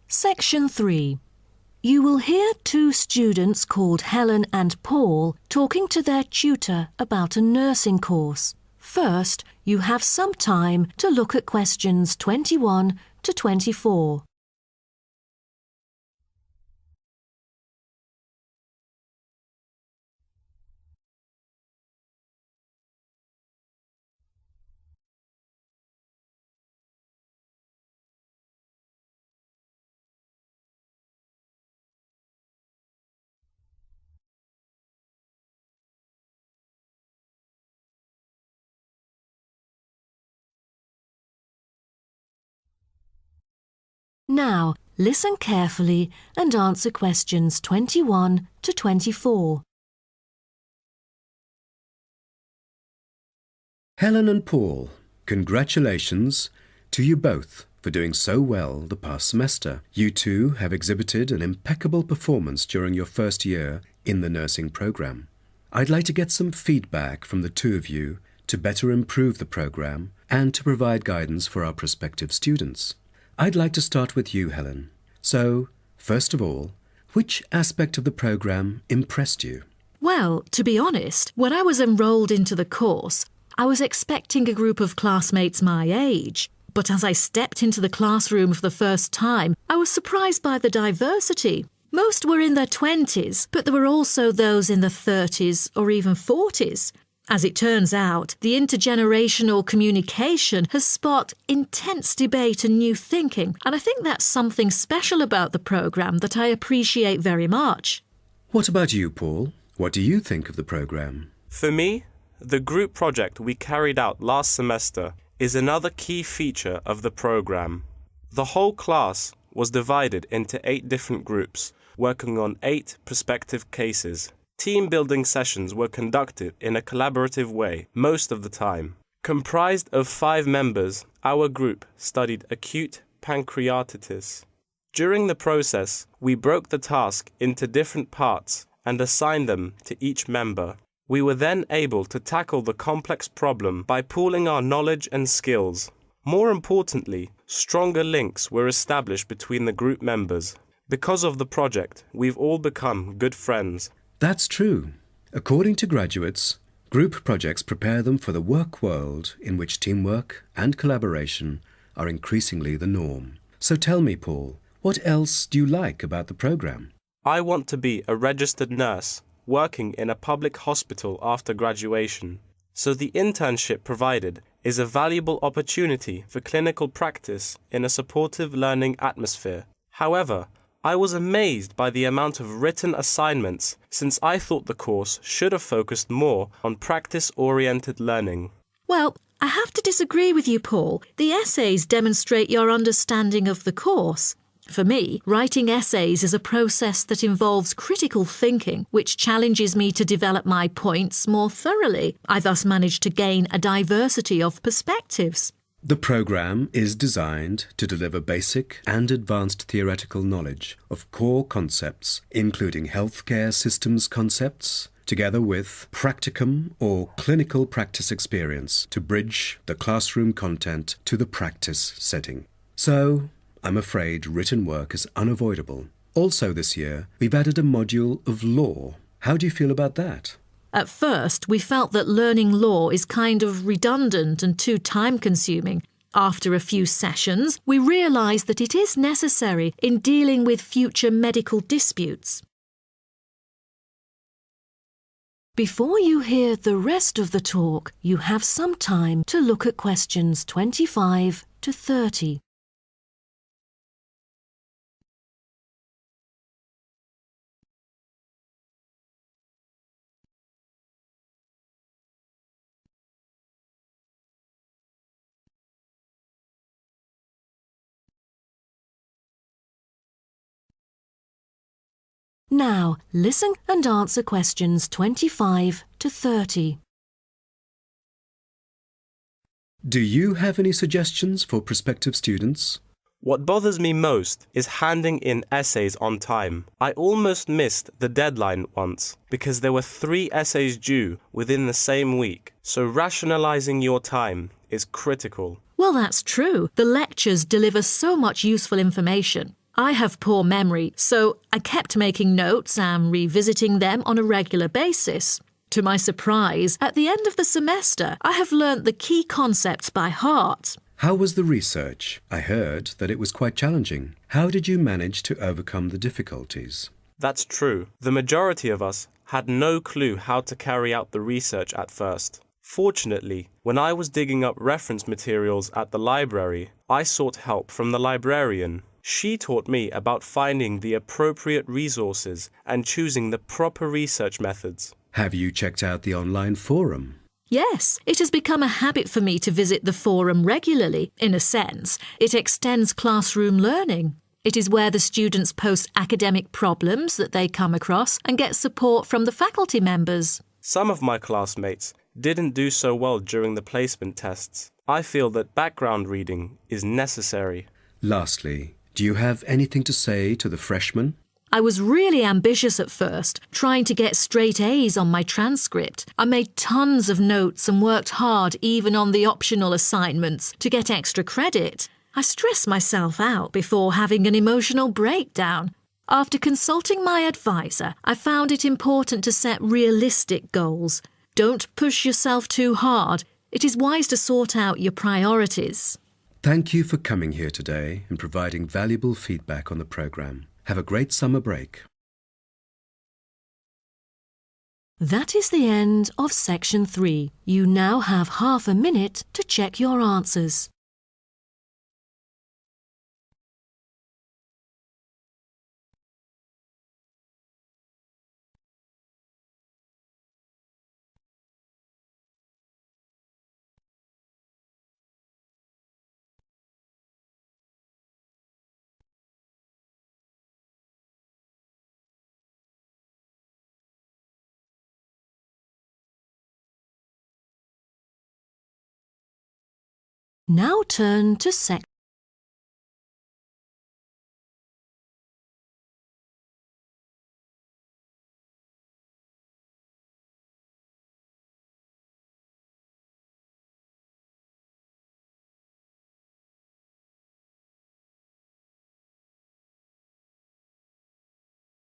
Section 3. You will hear two students called Helen and Paul talking to their tutor about a nursing course. First, you have some time to look at questions 21 to 24. Now, listen carefully and answer questions 21 to 24. Helen and Paul, congratulations to you both for doing so well the past semester. You two have exhibited an impeccable performance during your first year in the nursing program. I'd like to get some feedback from the two of you to better improve the program and to provide guidance for our prospective students. I'd like to start with you, Helen. So, first of all, which aspect of the program impressed you? Well, to be honest, when I was enrolled into the course, I was expecting a group of classmates my age. But as I stepped into the classroom for the first time, I was surprised by the diversity. Most were in their 20s, but there were also those in their 30s or even 40s. As it turns out, the intergenerational communication has sparked intense debate and new thinking, and I think that's something special about the programme that I appreciate very much. What about you, Paul? What do you think of the program? For me, the group project we carried out last semester is another key feature of the program. The whole class was divided into 8 different groups, working on 8 prospective cases. Team-building sessions were conducted in a collaborative way most of the time. Comprised of 5 members, our group studied acute pancreatitis. During the process, we broke the task into different parts and assigned them to each member. We were then able to tackle the complex problem by pooling our knowledge and skills. More importantly, stronger links were established between the group members. Because of the project, we've all become good friends. That's true. According to graduates, group projects prepare them for the work world in which teamwork and collaboration are increasingly the norm. So tell me, Paul, what else do you like about the program? I want to be a registered nurse, working in a public hospital after graduation. So the internship provided is a valuable opportunity for clinical practice in a supportive learning atmosphere. However, I was amazed by the amount of written assignments, since I thought the course should have focused more on practice-oriented learning. Well, I have to disagree with you, Paul. The essays demonstrate your understanding of the course. For me, writing essays is a process that involves critical thinking, which challenges me to develop my points more thoroughly. I thus managed to gain a diversity of perspectives. The program is designed to deliver basic and advanced theoretical knowledge of core concepts, including healthcare systems concepts, together with practicum or clinical practice experience to bridge the classroom content to the practice setting. So, I'm afraid written work is unavoidable. Also this year, we've added a module of law. How do you feel about that? At first, we felt that learning law is kind of redundant and too time-consuming. After a few sessions, we realised that it is necessary in dealing with future medical disputes. Before you hear the rest of the talk, you have some time to look at questions 25 to 30. Now, listen and answer questions 25 to 30. Do you have any suggestions for prospective students? What bothers me most is handing in essays on time. I almost missed the deadline once because there were 3 essays due within the same week, so rationalizing your time is critical. Well, that's true. The lectures deliver so much useful information. I have poor memory, so I kept making notes and revisiting them on a regular basis. To my surprise, at the end of the semester, I have learnt the key concepts by heart. How was the research? I heard that it was quite challenging. How did you manage to overcome the difficulties? That's true. The majority of us had no clue how to carry out the research at first. Fortunately, when I was digging up reference materials at the library, I sought help from the librarian. She taught me about finding the appropriate resources and choosing the proper research methods. Have you checked out the online forum? Yes, it has become a habit for me to visit the forum regularly. In a sense, it extends classroom learning. It is where the students post academic problems that they come across and get support from the faculty members. Some of my classmates didn't do so well during the placement tests. I feel that background reading is necessary. Lastly, do you have anything to say to the freshmen? I was really ambitious at first, trying to get straight A's on my transcript. I made tons of notes and worked hard even on the optional assignments to get extra credit. I stressed myself out before having an emotional breakdown. After consulting my advisor, I found it important to set realistic goals. Don't push yourself too hard. It is wise to sort out your priorities. Thank you for coming here today and providing valuable feedback on the programme. Have a great summer break. That is the end of section 3. You now have half a minute to check your answers. Now turn to section